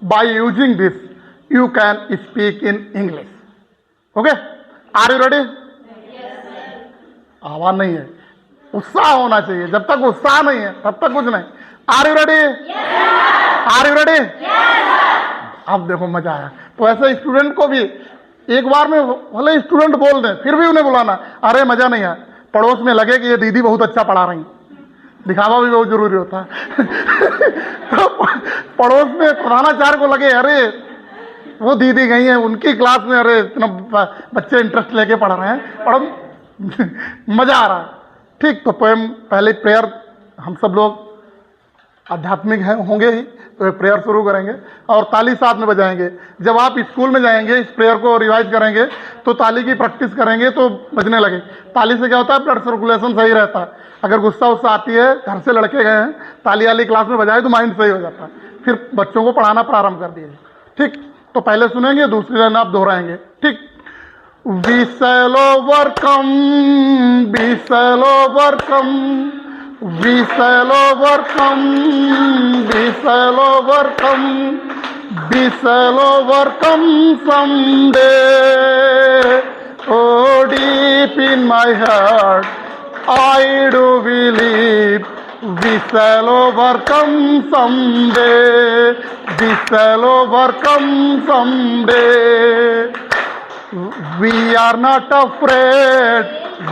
Bye using this you can speak in English. Okay, are you ready? आवाज नहीं है, उत्साह होना चाहिए. जब तक उत्साह नहीं है तब तक कुछ नहीं. Are you ready? Are you ready? अब देखो मजा आया. तो ऐसे स्टूडेंट को भी एक बार में भले स्टूडेंट बोल दें फिर भी उन्हें बुलाना, अरे मजा नहीं आया. पड़ोस में लगे कि ये दीदी बहुत अच्छा पढ़ा रही, दिखावा भी बहुत जरूरी होता है. तो पड़ोस में प्रधानाचार्य को लगे अरे वो दीदी गई हैं उनकी क्लास में, अरे इतना बच्चे इंटरेस्ट लेके पढ़ रहे हैं, पढ़ो मजा आ रहा है. ठीक, तो पोएम पहले प्रेयर, हम सब लोग आध्यात्मिक हैं होंगे ही, तो एक प्रेयर शुरू करेंगे और ताली साथ में बजाएंगे. जब आप स्कूल में जाएंगे इस प्रेयर को रिवाइज करेंगे तो ताली की प्रैक्टिस करेंगे तो बजने लगे. ताली से क्या होता है, ब्लड सर्कुलेशन सही रहता है. अगर गुस्सा उस्सा आती है, घर से लड़के गए हैं, ताली वाली क्लास में बजाए तो माइंड सही हो जाता है. फिर बच्चों को पढ़ाना प्रारंभ कर दीजिए. ठीक, तो पहले सुनेंगे, दूसरी लाइन आप दोहराएंगे. ठीक. We shall overcome, we shall overcome, we shall overcome, we shall overcome, we shall overcome someday. Oh, deep in my heart, I do believe we shall overcome someday, we shall overcome someday. We are not afraid,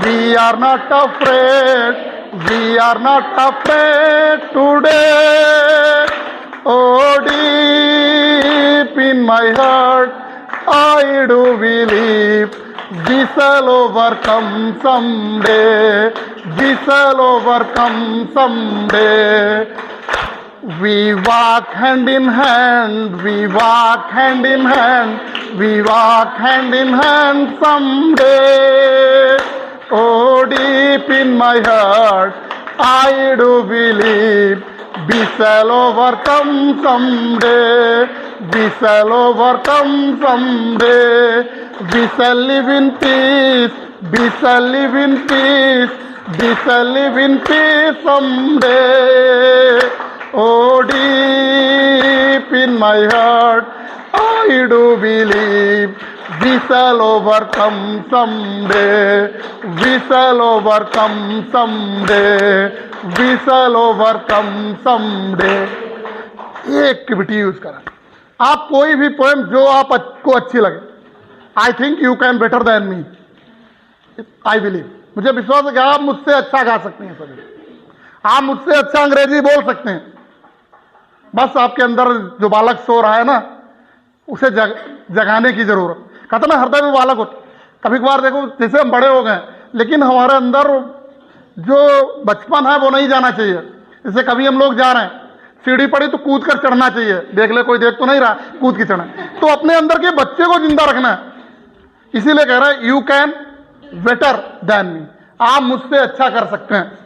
we are not afraid, we are not afraid today. Oh, deep in my heart, I do believe we shall overcome someday. We shall overcome someday. We walk hand in hand, we walk hand in hand, we walk hand in hand someday. Oh, deep in my heart, I do believe we shall overcome someday. We shall overcome someday. We shall live in peace. We shall live in peace. We shall live in peace someday. Oh, deep in my heart, I do believe we shall overcome someday. We shall overcome someday. We shall overcome someday. ये activity use करें. आप कोई भी poem जो आपको अच्छी लगे. आई think you can better than me. I believe, मुझे विश्वास है कि आप मुझसे अच्छा गा सकते हैं. सभी आप मुझसे अच्छा अंग्रेजी बोल सकते हैं. बस आपके अंदर जो बालक सो रहा है ना, उसे जगाने की जरूरत. कहते ना हृदय में बालक होता. कभी कभार देखो जैसे हम बड़े हो गए लेकिन हमारे अंदर जो बचपन है वो नहीं जाना चाहिए. जैसे कभी हम लोग जा रहे हैं, सीढ़ी पड़ी तो कूद कर चढ़ना चाहिए. देख ले कोई देख तो नहीं रहा, कूद के चढ़ना. तो अपने अंदर के बच्चे को जिंदा रखना है. इसीलिए कह रहा है you can better than me. आप मुझसे अच्छा कर सकते हैं.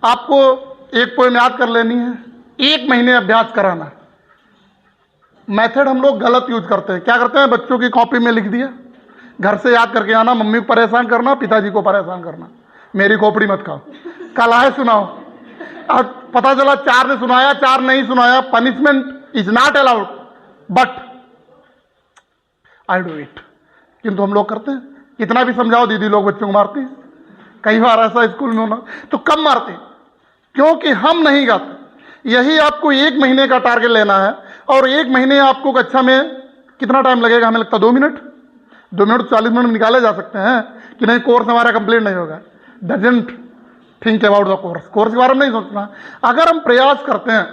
आपको एक पोएम याद कर लेनी है, 1 महीने अभ्यास कराना. मेथड हम लोग गलत यूज करते हैं. क्या करते हैं, बच्चों की कॉपी में लिख दिया, घर से याद करके आना, मम्मी को परेशान करना, पिताजी को परेशान करना, मेरी खोपड़ी मत खाओ, कल आए सुनाओ. और पता चला 4 ने सुनाया, 4 नहीं सुनाया. Punishment is not allowed but I do it. किंतु हम लोग करते हैं. इतना भी समझाओ, दीदी लोग बच्चों को मारती है. कई बार ऐसा स्कूल में होना. तो कम मारते हैं क्योंकि हम नहीं गाते. यही आपको 1 महीने का टारगेट लेना है. और 1 महीने आपको कक्षा में कितना टाइम लगेगा, हमें लगता है 2 मिनट. 2 मिनट 40 मिनट निकाले जा सकते हैं कि नहीं कोर्स हमारा कंप्लीट नहीं होगा. Doesn't think about the course. Course के बारे में नहीं सोचना. अगर हम प्रयास करते हैं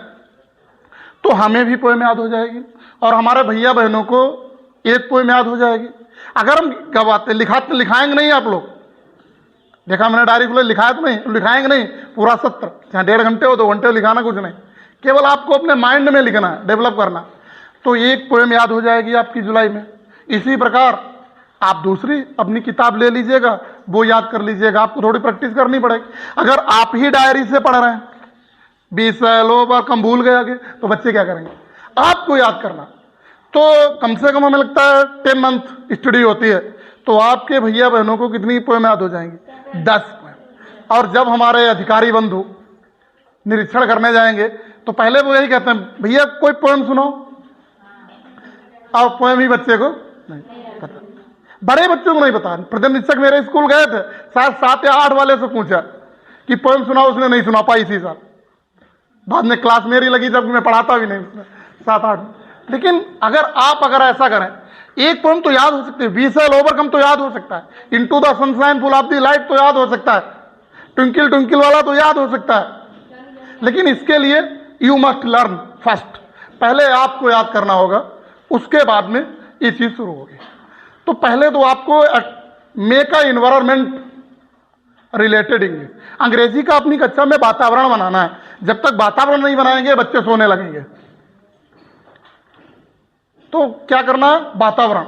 तो हमें भी पोएम याद हो जाएगी और हमारे भैया बहनों को एक पोएम याद हो जाएगी. अगर हम गवाते लिखाएंगे नहीं. आप लोग देखा मैंने डायरी खुले, लिखाया तो नहीं, लिखाएंगे नहीं पूरा सत्र, चाहे 1.5 घंटे हो 2 घंटे हो, लिखाना कुछ नहीं. केवल आपको अपने माइंड में लिखना है, डेवलप करना. तो एक पोएम याद हो जाएगी आपकी जुलाई में. इसी प्रकार आप दूसरी अपनी किताब ले लीजिएगा, वो याद कर लीजिएगा. आपको थोड़ी प्रैक्टिस करनी पड़ेगी. अगर आप ही डायरी से पढ़ रहे हैं, 20 लोग कम भूल गए आगे, तो बच्चे क्या करेंगे. आपको याद करना. तो कम से कम हमें लगता है 10 मंथ स्टडी होती है. तो आपके भैया बहनों को कितनी पोएम याद हो जाएंगी, 10 पोएम. और जब हमारे अधिकारी बंधु निरीक्षण करने जाएंगे तो पहले वो यही कहते हैं, भैया कोई पोएम सुनाओ. अब पोएम ही बच्चे को नहीं पता, बड़े बच्चों को नहीं पता। प्रथम शिक्षक मेरे स्कूल गए थे, शायद 7 या 8 वाले से पूछा कि पोएम सुना, उसने नहीं सुना पाई इसी साल। बाद में क्लास मेरी लगी जबकि मैं पढ़ाता भी नहीं उसमें 7-8। लेकिन अगर ऐसा करें, एक पोएम तो याद हो सकती है, वी शैल ओवरकम तो याद हो सकता है, into the sunshine full of the light तो याद हो सकता है, ट्विंकल ट्विंकल वाला तो याद हो सकता है। लेकिन इसके लिए यू मस्ट लर्न फर्स्ट, पहले आपको याद करना होगा, उसके बाद में ये चीज शुरू होगी। तो पहले तो आपको make a environment related English, अंग्रेजी का अपनी कक्षा में वातावरण बनाना है। जब तक वातावरण नहीं बनाएंगे बच्चे सोने लगेंगे। तो क्या करना है, वातावरण,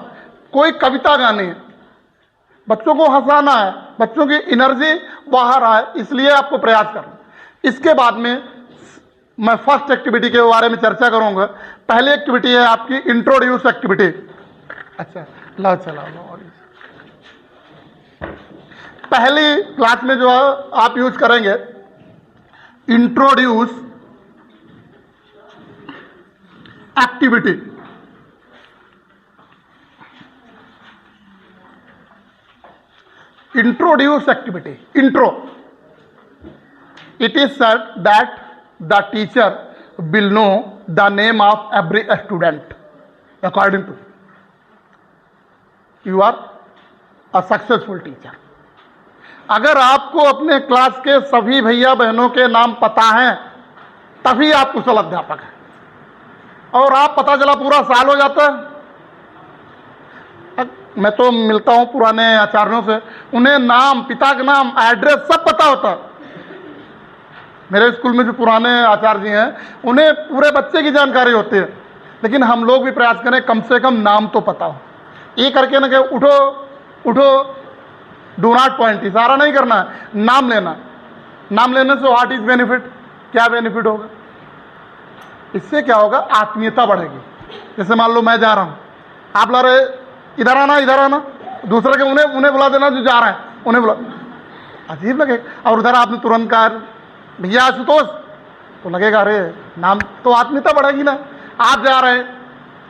कोई कविता गानी है, बच्चों को हंसाना है, बच्चों की एनर्जी बाहर आए, इसलिए आपको प्रयास करना। इसके बाद में मैं फर्स्ट एक्टिविटी के बारे में चर्चा करूंगा। पहली एक्टिविटी है आपकी इंट्रोड्यूस एक्टिविटी। अच्छा लो चलाओ, पहली क्लास में जो आप यूज करेंगे introduce activity. Introduce activity, intro, it is said that the teacher will know the name of every student according to you are a successful teacher। अगर आपको अपने क्लास के सभी भैया बहनों के नाम पता हैं तभी आप कुशल अध्यापक हैं, और आप पता चला पूरा साल हो जाता है। मैं तो मिलता हूं पुराने आचार्यों से, उन्हें नाम, पिता का नाम, एड्रेस सब पता होता है। मेरे स्कूल में जो पुराने आचार्य जी हैं उन्हें पूरे बच्चे की जानकारी होती है। लेकिन हम लोग भी प्रयास करें कम से कम नाम तो पता हो, ये करके ना कि उठो उठो डू नॉट पॉइंट, इशारा नहीं करना है, नाम लेना। नाम लेने से व्हाट इज बेनिफिट, क्या बेनिफिट होगा, इससे क्या होगा, आत्मीयता बढ़ेगी। जैसे मान लो मैं जा रहा हूं, आप ला रहे इधर आना इधर आना, दूसरे के उन्हें बुला देना जो जा रहे हैं, उन्हें बुला, अजीब लगेगा। और उधर आपने तुरंत कहा भैया आशुतोष, तो लगेगा अरे नाम, तो आत्मीयता बढ़ेगी ना। आप जा रहे हैं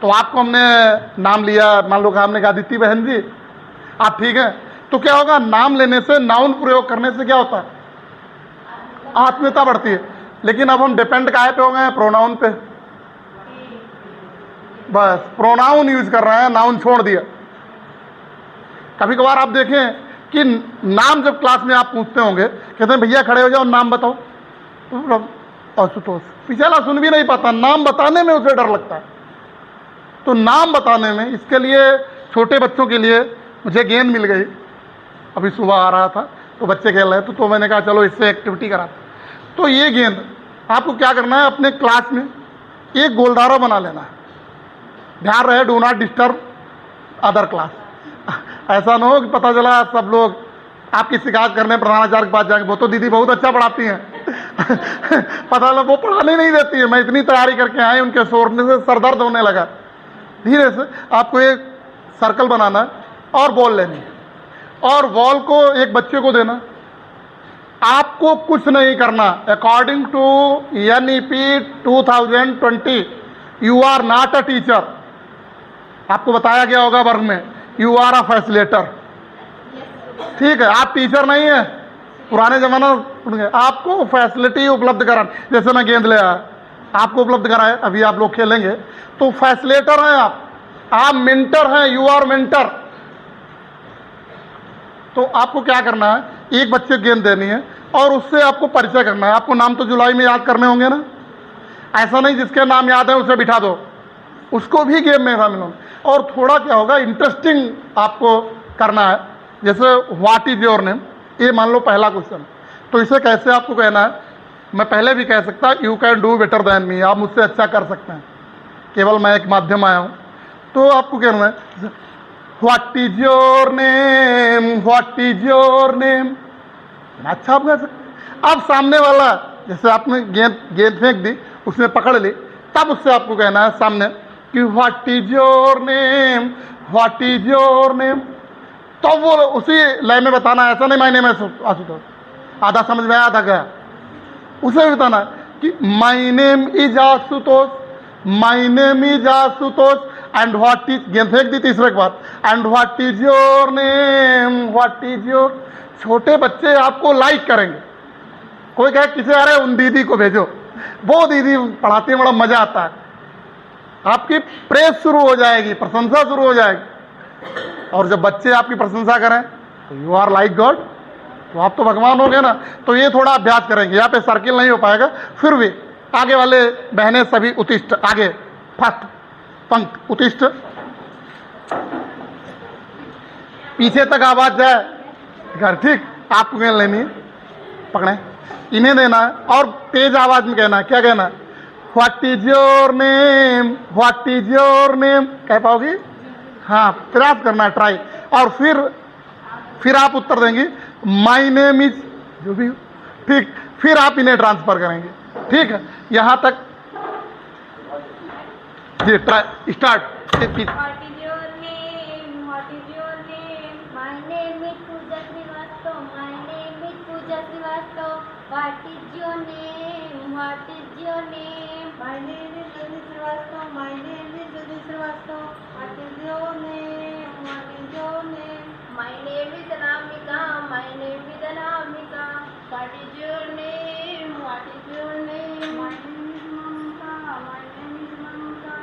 तो आपको हमने नाम लिया, मान लो हमने कहा दीप्ति बहन जी आप ठीक है, तो क्या होगा, नाम लेने से, नाउन प्रयोग करने से क्या होता है, आत्मीयता बढ़ती है। लेकिन अब हम डिपेंड काहे पे हो गए हैं, प्रोनाउन पे, बस प्रोनाउन यूज कर रहे हैं, नाउन छोड़ दिया। कभी कभार आप देखें कि नाम जब क्लास में आप पूछते होंगे, कहते हैं भैया खड़े हो जाओ नाम बताओ, तो आशुतोष पिछला सुन भी नहीं पाता, नाम बताने में उसे डर लगता है। तो नाम बताने में, इसके लिए छोटे बच्चों के लिए मुझे गेंद मिल गई, अभी सुबह आ रहा था तो बच्चे खेल रहे थे, तो मैंने कहा चलो इससे एक्टिविटी करा। तो ये गेंद आपको क्या करना है, अपने क्लास में एक गोलदारा बना लेना है, ध्यान रहे do not disturb other class. ऐसा ना हो कि पता चला सब लोग आपकी शिकायत करने प्रधानाचार्य के पास जाएंगे, वो तो दीदी बहुत अच्छा पढ़ाती हैं पता चला वो पढ़ाने नहीं देती है, मैं इतनी तैयारी करके आए, उनके शोरने से सरदर्द होने लगा। धीरे से आपको एक सर्कल बनाना है और बॉल लेनी है, और बॉल को एक बच्चे को देना। आपको कुछ नहीं करना, according to NEP 2020 you are not a teacher. आपको बताया गया होगा वर्ग में, यू आर अ फैसिलिटेटर, ठीक है, आप टीचर नहीं है। पुराने जमाना आपको फैसिलिटी उपलब्ध करा, जैसे मैं गेंद ले आया आपको उपलब्ध कराए, अभी आप लोग खेलेंगे तो फैसिलिटेटर हैं आप मेंटर हैं, यू आर मेंटर। तो आपको क्या करना है, एक बच्चे को गेंद देनी है और उससे आपको परिचय करना है। आपको नाम तो जुलाई में याद करने होंगे ना, ऐसा नहीं जिसके नाम याद है उसे बिठा दो, उसको भी गेम में शामिल हो। और थोड़ा क्या होगा, इंटरेस्टिंग आपको करना है। जैसे व्हाट इज योर नेम, ये मान लो पहला क्वेश्चन, तो इसे कैसे आपको कहना है, मैं पहले भी कह सकता you can do better than me, आप मुझसे अच्छा कर सकते हैं, केवल मैं एक माध्यम आया हूं। तो आपको कहना है what is your name, what is your name, अच्छा आप कह सकते। अब सामने वाला, जैसे आपने गेंद फेंक दी, उसने पकड़ ली, तब उससे आपको कहना है सामने कि what is your name, what is your name. तो वो उसी लय में बताना, ऐसा नहीं माय नेम है आशुतोष, आधा समझ में आया, आधा गया। उसे भी बताना कि my name is Ashutosh, my name is Ashutosh. And what is, गेंद फेंक दी तीसरे के बाद, and what is your name, what is your. छोटे बच्चे आपको लाइक करेंगे। कोई कहे किसे, अरे उन दीदी को भेजो, वो दीदी पढ़ाती है, बड़ा मजा आता है। आपकी प्रेस शुरू हो जाएगी, प्रशंसा शुरू हो जाएगी। और जब बच्चे आपकी प्रशंसा करें तो यू आर लाइक गॉड, तो आप तो भगवान हो गए ना। तो ये थोड़ा अभ्यास करेंगे। यहाँ पे सर्किल नहीं हो पाएगा, फिर भी आगे वाले बहनें सभी उत्तिष्ठ, आगे फर्स्ट पंक्ति उत्तिष्ठ, पीछे तक आवाज जाए। ठीक, आपको गेंद लेनी है, पकड़े, इन्हें देना है और तेज आवाज में कहना है। क्या कहना है? What is your name, what is your name. कह पाओगी? हाँ, प्रयास करना है, ट्राई। और फिर आप उत्तर देंगी माई नेम इज, जो भी। ठीक, फिर आप इन्हें ट्रांसफर करेंगे। ठीक है, यहां तक जी, try start. What is your name? What is your name? My name is Pooja Srivastav. My name is Pooja Srivastav. What is your name? What is your name? My name is Jyoti Srivastav. My name is Jyoti Srivastav. What is your name? What is your name? My name is Anamika. My name is Anamika. What is your name? What is your name? My name is Mamta. My name is Mamta.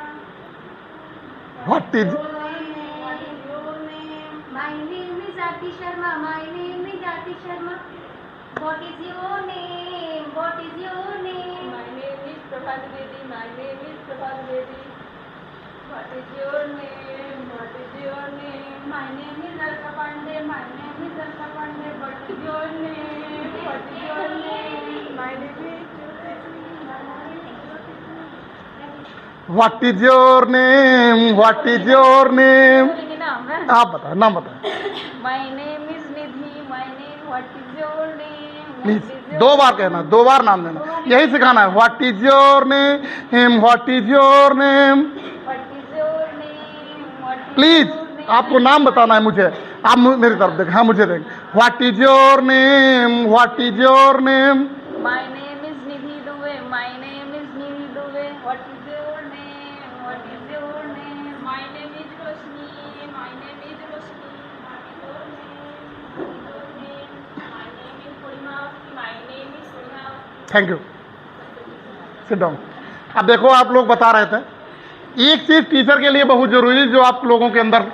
What is, What is your name? My name is Aarti Sharma. My name is Aarti Sharma. What is your name? What is your name? My name is Prabhat Bedi. My name is Prabhat Bedi. What is your name? What is your name? My name is Alka Pandey. My name is Alka Pandey. What is your name? What is your name? My name is what is your name, what is your name. आप बताओ, नाम बताओ। My name is Nidhi. My name. What is your name? Please दो बार कहना, दो बार नाम लेना, यही सिखाना है। What is your name, what is your name. What is your name? What is please your name? आपको नाम बताना है मुझे। आप मेरी तरफ देखें, हाँ मुझे देखें। What is your name, what is your name. My name is Nidhi Dubey. My name is Nidhi Dubey. What is your name? What is your name? My name is Roshni. My name is Roshni. What is your name? What is your name? My name is Purnima. My name is Purnima. Thank you, sit down. अब देखो, आप लोग बता रहे थे, एक चीज teacher के लिए बहुत जरूरी है, जो आप लोगों के अंदर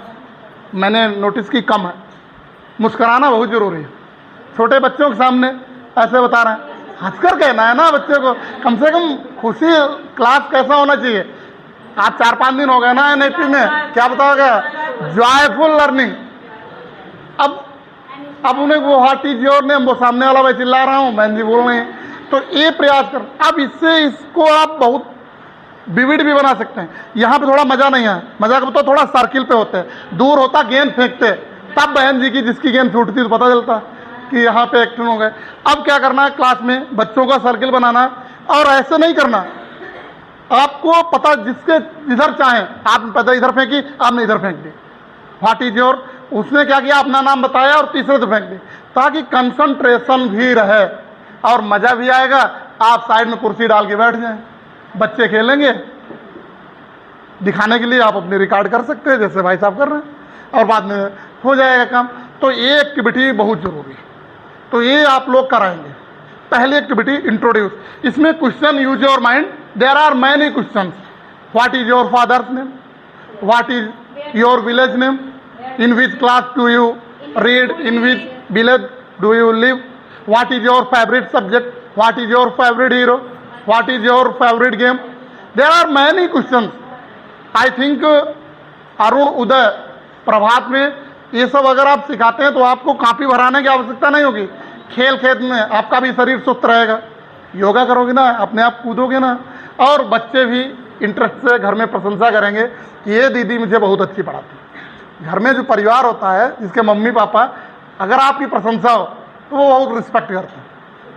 मैंने नोटिस की कम है, मुस्कुराना बहुत जरूरी है। छोटे बच्चों के सामने ऐसे बता रहे हैं, हंसकर कहना है ना बच्चे को, कम से कम खुशी। क्लास कैसा होना चाहिए? आज 4-5 दिन हो गए ना NIP में, क्या बताओगे? Joyful learning. अब उन्हें वो व्हाट इज योर नेम, वो सामने वाला मैं चिल्ला रहा हूँ, बहन जी बोल रहे हैं, तो ये प्रयास कर। अब इससे इसको आप बहुत विविड भी बना सकते हैं। यहाँ पे थोड़ा मजा नहीं है, मजा तो थोड़ा सर्किल पे होते हैं, दूर होता गेंद फेंकते, तब बहन जी की जिसकी गेंद फूटती तो पता चलता कि यहाँ पे एक्टिंग हो गए। अब क्या करना है, क्लास में बच्चों का सर्किल बनाना है, और ऐसे नहीं करना। आपको पता, जिसके जिधर चाहे, आप पता इधर फेंकी, आपने इधर फेंक दी। व्हाट इज योर, उसने क्या किया, अपना नाम बताया और तीसरे से फेंक दी, ताकि कंसंट्रेशन भी रहे और मजा भी आएगा। आप साइड में कुर्सी डाल के बैठ जाएं, बच्चे खेलेंगे। दिखाने के लिए आप अपनी रिकॉर्ड कर सकते हैं, जैसे भाई साहब कर रहे हैं, और बाद में हो जाएगा काम। तो ये एक्टिविटी बहुत जरूरी है, तो ये आप लोग कराएंगे। पहली एक्टिविटी इंट्रोड्यूस, इसमें question use your mind. There are many questions. What is your father's name, what is your village name, in which class do you read, in which village do you live, what is your favourite subject, what is your favourite hero, what is your favourite game. There are many questions. I think Arun, Uday, Prabhat में ये सब अगर आप सिखाते हैं तो आपको copy भराने की आवश्यकता नहीं होगी। खेल खेत में आपका भी शरीर सुस्त रहेगा, योगा करोगे ना, अपने आप कूदोगे ना, और बच्चे भी इंटरेस्ट से घर में प्रशंसा करेंगे कि ये दीदी मुझे बहुत अच्छी पढ़ाती। घर में जो परिवार होता है, जिसके मम्मी पापा, अगर आपकी प्रशंसा हो तो वो बहुत रिस्पेक्ट करते हैं।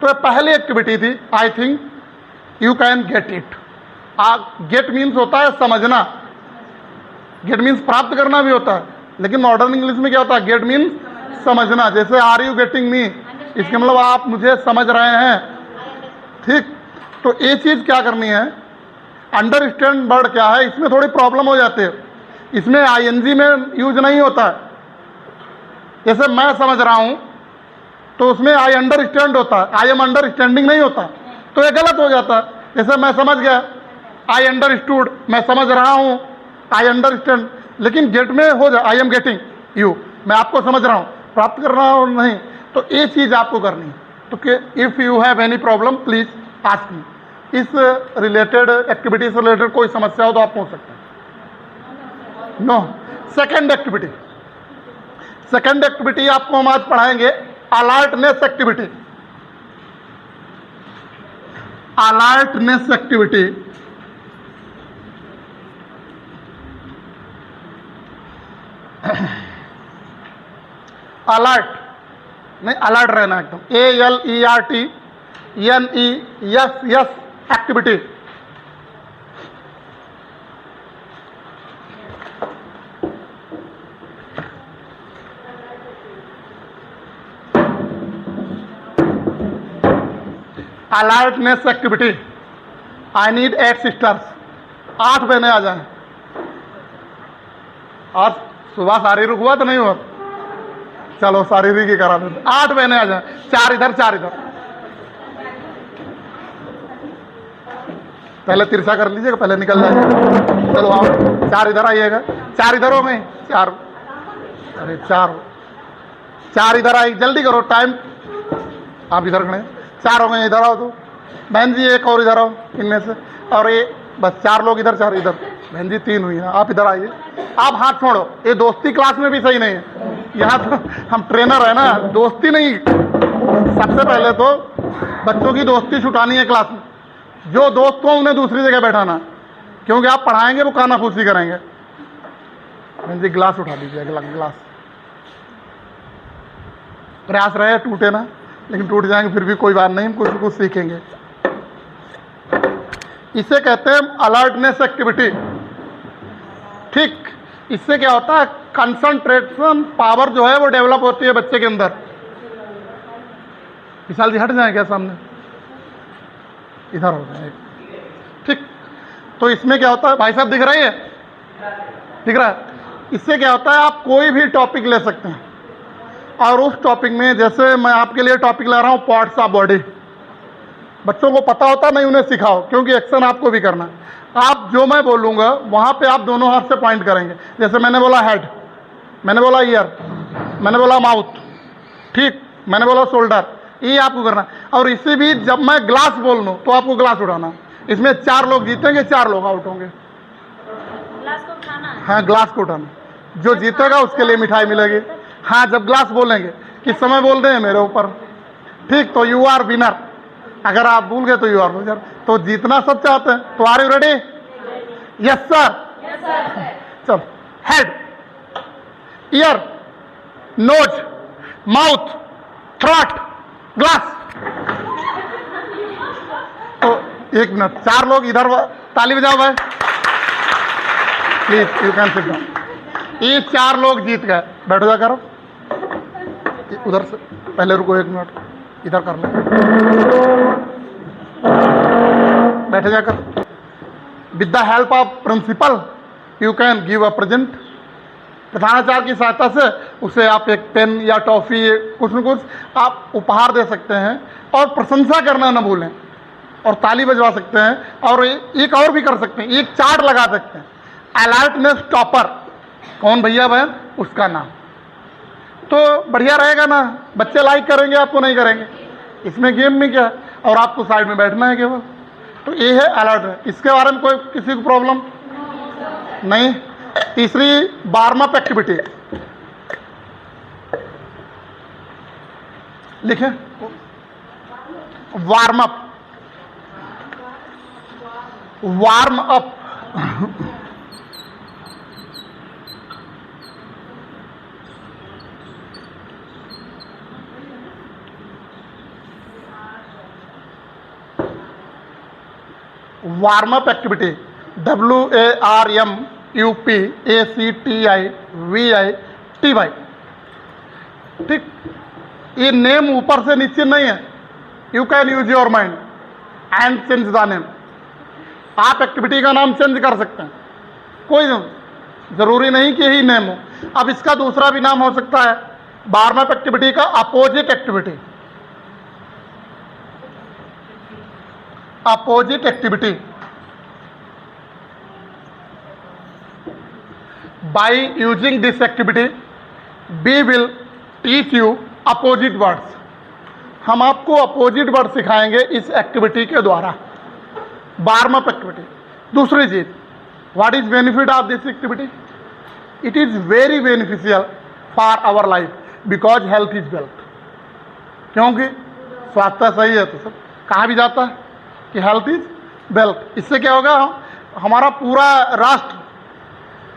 तो ये पहली एक्टिविटी थी। I think you can get it. Get means होता है समझना, गेट मीन्स प्राप्त करना भी होता है, लेकिन मॉडर्न इंग्लिश में क्या होता है, गेट मीन्स समझना। जैसे आर यू गेटिंग मी, इसके मतलब आप मुझे समझ रहे हैं। ठीक, तो ये चीज क्या करनी है, अंडरस्टैंड वर्ड क्या है, इसमें थोड़ी प्रॉब्लम हो जाती है। इसमें आईएनजी में यूज नहीं होता है। जैसे मैं समझ रहा हूं तो उसमें आई अंडरस्टैंड होता है, आई एम अंडरस्टैंडिंग नहीं होता, तो ये गलत हो जाता है। जैसे मैं समझ गया, आई अंडरस्टूड, मैं समझ रहा हूं, आई अंडरस्टैंड, लेकिन गेट में हो जाए आई एम गेटिंग यू, मैं आपको समझ रहा हूं, प्राप्त कर रहा हूं नहीं, तो ये चीज आपको करनी है। तो if you have any problem please ask me. इस रिलेटेड एक्टिविटी से रिलेटेड कोई समस्या हो तो आप पूछ सकते हैं। नो। सेकेंड एक्टिविटी आपको हम आज पढ़ाएंगे alertness activity. Alertness activity alert नहीं, अलर्ट रहना एकदम, ALERTNESS activity. Alertness activity. I need 8 sisters. 8 बहनें आ जाएं। आज सुबह शारीरिक हुआ तो नहीं हुआ? चलो शारीरिक ही करा देते। 8 बहनें आ जाएं, 4 इधर 4 इधर। पहले तिरछा कर लीजिएगा, पहले निकल जाएगा। चलो आओ, 4 इधर आइएगा। 4 इधर हो गए, 4, अरे 4 इधर आई, जल्दी करो, टाइम। आप इधर खड़े, 4 हो गए, इधर आओ। तो बहन जी एक और इधर आओ इनमें से, और ये बस 4 लोग इधर, 4 इधर। बहन जी 3 हुई हैं, आप इधर आइए। आप हाथ छोड़ो, ये दोस्ती क्लास में भी सही नहीं है। यहाँ तो हम ट्रेनर है ना, दोस्ती नहीं। सबसे पहले तो बच्चों की दोस्ती छुटानी है क्लास में। जो दोस्त हो उन्हें दूसरी जगह बैठाना, क्योंकि आप पढ़ाएंगे वो कानाफूसी करेंगे। बहन जी ग्लास उठा दीजिए, अगला ग्लास। प्रयास रहे टूटे ना, लेकिन टूट जाएंगे फिर भी कोई बात नहीं, हम कुछ कुछ सीखेंगे। इसे कहते हैं अलर्टनेस एक्टिविटी। ठीक, इससे क्या होता है, कंसंट्रेशन पावर जो है वो डेवलप होती है बच्चे के अंदर। विशाल जी हट जाए क्या सामने, इधर हो जाए। ठीक, तो इसमें क्या होता है, भाई साहब दिख रही है, दिख रहा है? इससे क्या होता है, आप कोई भी टॉपिक ले सकते हैं और उस टॉपिक में, जैसे मैं आपके लिए टॉपिक ला रहा हूं पार्ट्स ऑफ बॉडी। बच्चों को पता होता नहीं, उन्हें सिखाओ, क्योंकि एक्शन आपको भी करना है। आप जो मैं बोलूंगा वहां पे आप दोनों हाथ से पॉइंट करेंगे। जैसे मैंने बोला हेड, मैंने बोला ईयर, मैंने बोला माउथ, ठीक, मैंने बोला शोल्डर, ये आपको करना। और इसी भी जब मैं ग्लास बोल दूं तो आपको ग्लास उठाना। इसमें 4 लोग जीतेंगे, 4 लोग आउट होंगे। ग्लास को उठाना है? हाँ, ग्लास को उठाना। जो जीतेगा उसके लिए मिठाई मिलेगी। हाँ, जब ग्लास बोलेंगे, किस समय बोल रहे हैं मेरे ऊपर, ठीक, तो यू आर विनर। अगर आप भूल गए तो यू आर लूजर। तो जीतना सब चाहते हैं, तो are you ready? Yes sir. चल, head, ear, nose, mouth, throat, glass. तो 1 मिनट, 4 लोग इधर, ताली बजाओ भाई please, you can sit down. ये 4 लोग जीत गए। बैठो जाकर, उधर से पहले रुको 1 मिनट, इधर कर लो, बैठे जाकर। With the help of principal you can give a present. प्रधानाचार्य की सहायता से उसे आप एक पेन या टॉफी, कुछ न कुछ आप उपहार दे सकते हैं। और प्रशंसा करना न भूलें, और ताली बजवा सकते हैं। और एक और भी कर सकते हैं, एक चार्ट लगा सकते हैं, अलर्टनेस टॉपर, कौन भैया बहन, उसका नाम। तो बढ़िया रहेगा ना, बच्चे लाइक करेंगे, आपको नहीं करेंगे। इसमें गेम में क्या है, और आपको साइड में बैठना है केवल। तो ये है अलर्ट। इसके बारे में कोई किसी को प्रॉब्लम नहीं। तीसरी वार्म अप एक्टिविटी लिखें, warm up, warm up. Warm up activity, WARMUPACTIVITY। ठीक, ये नेम ऊपर से नीचे नहीं है। You can use your mind and change the name. आप एक्टिविटी का नाम चेंज कर सकते हैं, कोई नहीं। जरूरी नहीं कि यही नेम हो। अब इसका दूसरा भी नाम हो सकता है, वार्म अप एक्टिविटी का opposite activity. Opposite activity, by using this activity we will teach you opposite words। हम आपको अपोजिट वर्ड सिखाएंगे इस एक्टिविटी के द्वारा, वार्म अप एक्टिविटी। दूसरी चीज, what is benefit of this activity? It is very beneficial for our life because health is wealth. क्योंकि स्वास्थ्य सही है तो सब कहाँ भी जाता है कि हेल्थ इज वेल्थ। इससे क्या होगा, हमारा पूरा राष्ट्र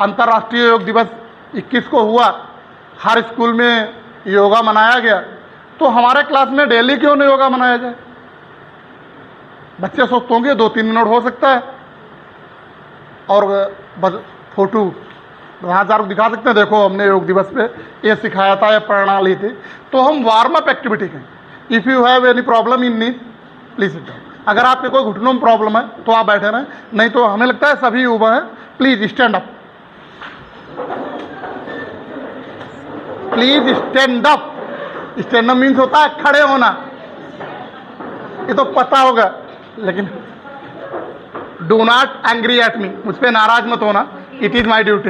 अंतर्राष्ट्रीय योग दिवस 21 को हुआ, हर स्कूल में योगा मनाया गया, तो हमारे क्लास में डेली क्यों नहीं योगा मनाया जाए? बच्चे सोचते होंगे 2-3 मिनट हो सकता है, और बस फोटो प्रधानाचार्य को दिखा सकते हैं, देखो हमने योग दिवस पे ये सिखाया था, ये प्रणाली थी। तो हम वार्म अप एक्टिविटी करें। If you have any problem in knees please sit down. अगर आपके कोई घुटनों में प्रॉब्लम है तो आप बैठे रहें, नहीं तो हमें लगता है सभी युवा हैं, please stand up, please stand up. Stand up means होता है खड़े होना, ये तो पता होगा, लेकिन do not angry at me, मुझ पर नाराज मत होना, इट इज माई ड्यूटी,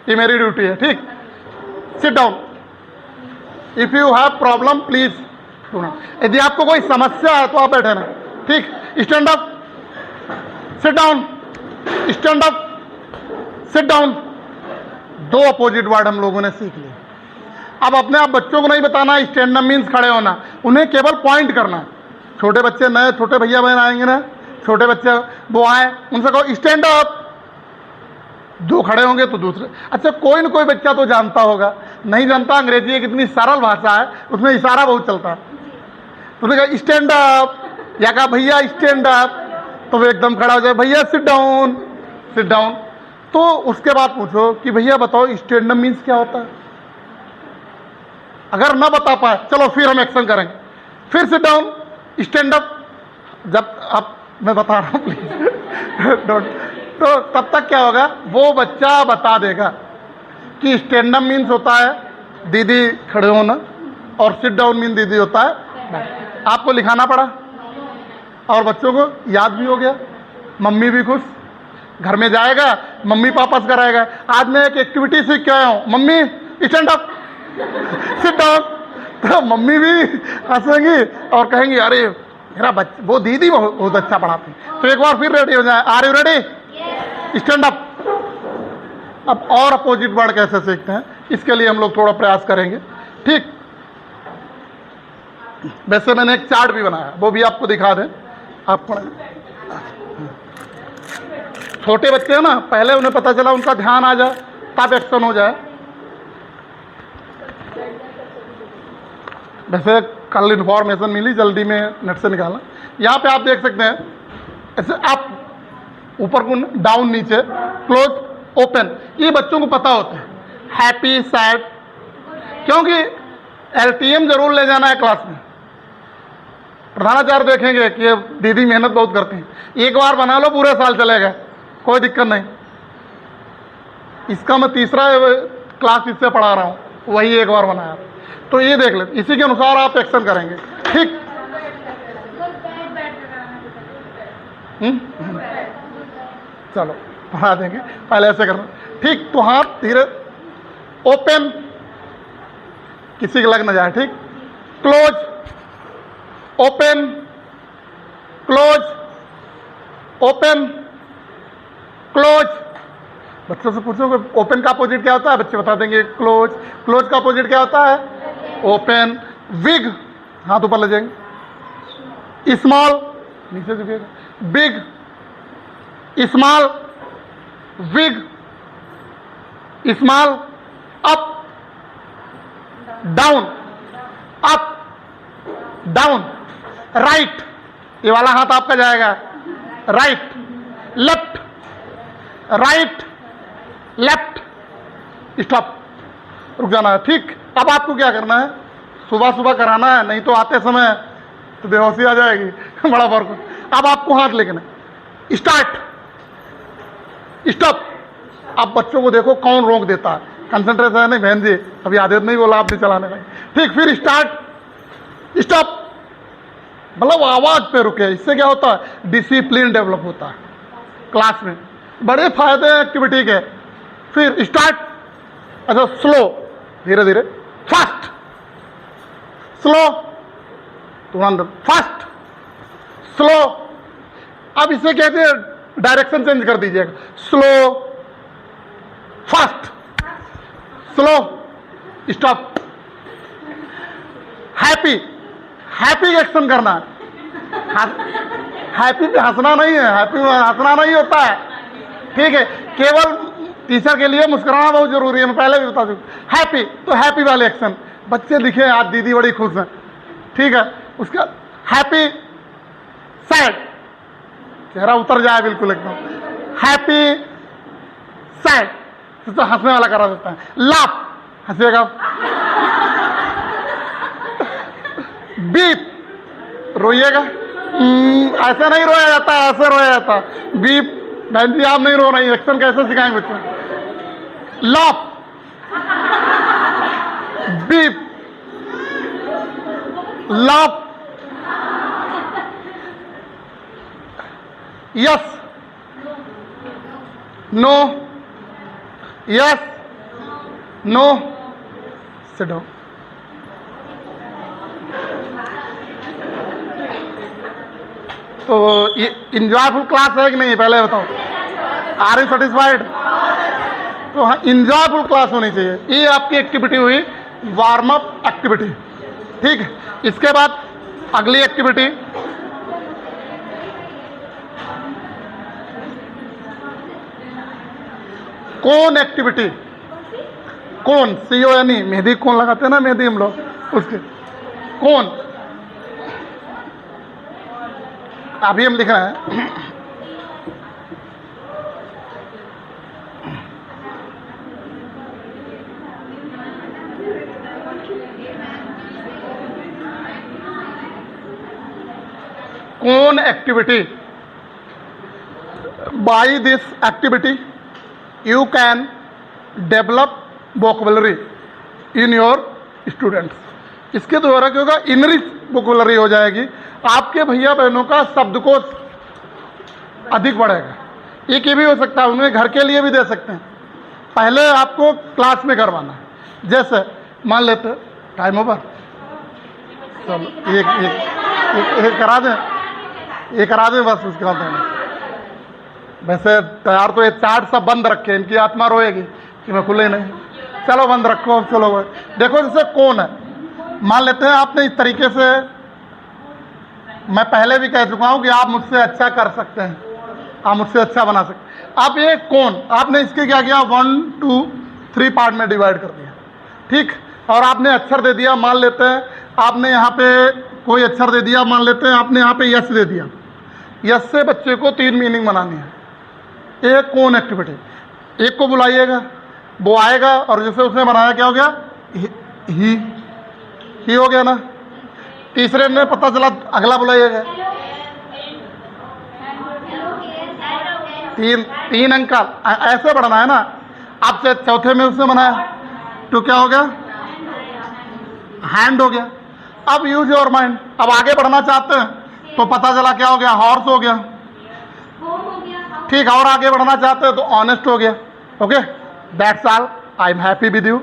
ये मेरी ड्यूटी है, ठीक। Sit down. If you have problem please do not. यदि आपको कोई समस्या है तो आप बैठे रहें, ठीक। Stand up, sit down, stand up, sit down. 2 opposite word हम लोगों ने सीख लिए। अब अपने आप बच्चों को नहीं बताना स्टैंड अप मीन्स खड़े होना, उन्हें केवल पॉइंट करना है। छोटे बच्चे, नए छोटे भैया बहन आएंगे ना, छोटे बच्चे वो आए, उनसे कहो स्टैंड अप, 2 खड़े होंगे तो दूसरे। अच्छा, कोई न कोई बच्चा तो जानता होगा, नहीं जानता, अंग्रेजी एक इतनी सरल भाषा है, उसमें इशारा बहुत चलता है। तो उन्होंने कहा स्टैंड अप, या कहा भैया स्टैंड अप, तो वो एकदम खड़ा हो जाए, भैया सिट डाउन, सिट डाउन। तो उसके बाद पूछो कि भैया बताओ स्टैंड अप मीन्स क्या होता है। अगर ना बता पाए, चलो फिर हम एक्शन करेंगे, फिर सिट डाउन, स्टैंड अप। जब अब मैं बता रहा हूँ प्लीज डोंट, तो तब तक क्या होगा, वो बच्चा बता देगा कि स्टैंड अप मीन्स होता है दीदी खड़े होना, और सिट डाउन मीन दीदी होता है। आपको लिखाना पड़ा और बच्चों को याद भी हो गया, मम्मी भी खुश, घर में जाएगा मम्मी पापा से कराएगा, आज मैं एक एक्टिविटी सीख के आया हूँ, mummy stand up, seat down. तो मम्मी भी हंसेंगी और कहेंगी अरे मेरा बच्चा, वो दीदी बहुत अच्छा पढ़ाती। तो एक बार फिर रेडी हो जाए, are you ready, stand up. अब और अपोजिट वर्ड कैसे सीखते हैं, इसके लिए हम लोग थोड़ा प्रयास करेंगे, ठीक। वैसे मैंने एक चार्ट भी बनाया, वो भी आपको दिखा दें, आप पढ़ें। छोटे बच्चे हैं ना, पहले उन्हें पता चला, उनका ध्यान आ जाए तब एक्शन हो जाए। वैसे कल इन्फॉर्मेशन मिली, जल्दी में नेट से निकाला। यहाँ पे आप देख सकते हैं, ऐसे आप ऊपर को डाउन, नीचे, क्लोज, ओपन, ये बच्चों को पता होता है। हैप्पी, सैड, क्योंकि LTM जरूर ले जाना है क्लास में। प्रधानाचार्य देखेंगे कि ये दीदी मेहनत बहुत करती है, एक बार बना लो पूरे साल चलेगा, कोई दिक्कत नहीं। इसका मैं तीसरा क्लास इससे पढ़ा रहा हूँ, वही एक बार बनाया, तो ये देख ले, इसी के अनुसार आप एक्शन करेंगे, ठीक। चलो पढ़ा देंगे, पहले ऐसे करना, ठीक। तो हाथ धीरे, ओपन, किसी के लग ना जाए, ठीक। Close, open, close, open, close. बच्चों से पूछो ओपन का अपोजिट क्या होता है, बच्चे बता देंगे क्लोज। क्लोज का अपोजिट क्या होता है, ओपन। विग, हाथ ऊपर ले जाएंगे। स्मॉल, नीचे झुकेगा। Big, small, big, small, up, down, up, down, right, ये वाला हाथ आपका जाएगा, right, left, right, left, stop, रुक जाना है, ठीक। अब आपको क्या करना है, सुबह सुबह कराना है, नहीं तो आते समय तो बेहोशी आ जाएगी बड़ा फर्क। अब आपको हाथ लेना, स्टार्ट, स्टॉप, अब बच्चों को देखो कौन रोक देता है, कंसंट्रेशन नहीं बहन जी, अभी आदत नहीं बोला आपने चलाने का। ठीक, फिर स्टार्ट, स्टॉप, मतलब आवाज पे रुके। इससे क्या होता है, डिसिप्लिन डेवलप होता है क्लास में, बड़े फायदे हैं एक्टिविटी के। फिर स्टार्ट, अच्छा स्लो, धीरे धीरे, फास्ट, स्लो, तुरंत, फास्ट, स्लो। अब इसे कहते हैं डायरेक्शन चेंज कर दीजिएगा, slow, fast, slow, stop. Happy, happy action करना है। हैप्पी पे हंसना नहीं है, हैप्पी में हंसना नहीं होता है, ठीक है। केवल टीचर के लिए मुस्कुराना बहुत जरूरी है, मैं पहले भी बता दूं। हैप्पी, तो हैप्पी वाले एक्शन, बच्चे दिखे आज दीदी बड़ी खुश हैं, ठीक है। उसका हैप्पी, सैड, चेहरा उतर जाए बिल्कुल एकदम। हैप्पी, सैड, तो हंसने वाला करा देता है। लाफ, हंसेगा। बीप, रोइएगा। ऐसे नहीं रोया जाता, ऐसे रोया जाता। बीप, बहन जी आप नहीं रो रही, एक्शन कैसे सिखाएंगे बच्चे। Laugh, beep, laugh, yes, no, yes, no, sit down. तो ये इंजॉयफुल क्लास है कि नहीं, पहले बताओ। Are you satisfied? तो हाँ, इंजॉयफुल क्लास होनी चाहिए। ये आपकी एक्टिविटी हुई, वार्म अप एक्टिविटी, ठीक है। इसके बाद अगली एक्टिविटी, कौन एक्टिविटी, कौन, CON, मेहंदी कौन लगाते हैं ना, मेहंदी हम लोग, उसके कौन, अभी हम लिख रहे हैं। कौन activity, by this activity you can develop vocabulary in your students। इसके द्वारा क्या होगा, इनरिच वोकैबुलरी हो जाएगी, आपके भैया बहनों का शब्दकोश अधिक बढ़ेगा। एक ये भी हो सकता है, उन्हें घर के लिए भी दे सकते हैं। पहले आपको क्लास में करवाना है, जैसे मान लेते टाइम ओवर, चलो एक करा दें, ये करा दें बस, उसके बाद वैसे तैयार तो ये चार्ट सब बंद रखे, इनकी आत्मा रोएगी कि मैं खुले नहीं। चलो बंद रखो, चलो देखो। जैसे कौन है, मान लेते हैं आपने इस तरीके से, मैं पहले भी कह चुका हूं कि आप मुझसे अच्छा कर सकते हैं, आप मुझसे अच्छा बना सकते। अब ये कौन, आपने इसके क्या किया, 1 2 3 पार्ट में डिवाइड कर दिया, ठीक। और आपने अक्षर दे दिया, मान लेते हैं आपने यहाँ पे कोई अक्षर दे दिया, मान लेते हैं आपने यहाँ पे यस दे दिया। यस से बच्चे को 3 मीनिंग बनानी है। एक कौन एक्टिविटी, एक को बुलाइएगा, वो आएगा, और जैसे उसने बनाया क्या हो गया, ही हो गया ना। तीसरे ने पता चला, अगला बुलाइएगा, 3 अंक का, ऐसे बढ़ना है ना। अब चौथे में उसने बनाया तो क्या हो गया, हैंड हो गया। अब यूज योर माइंड, अब आगे बढ़ना चाहते हैं तो पता चला क्या हो गया, हॉर्स हो गया, ठीक। और आगे बढ़ना चाहते हैं तो ऑनेस्ट हो गया। Okay, that's all, I am happy with you.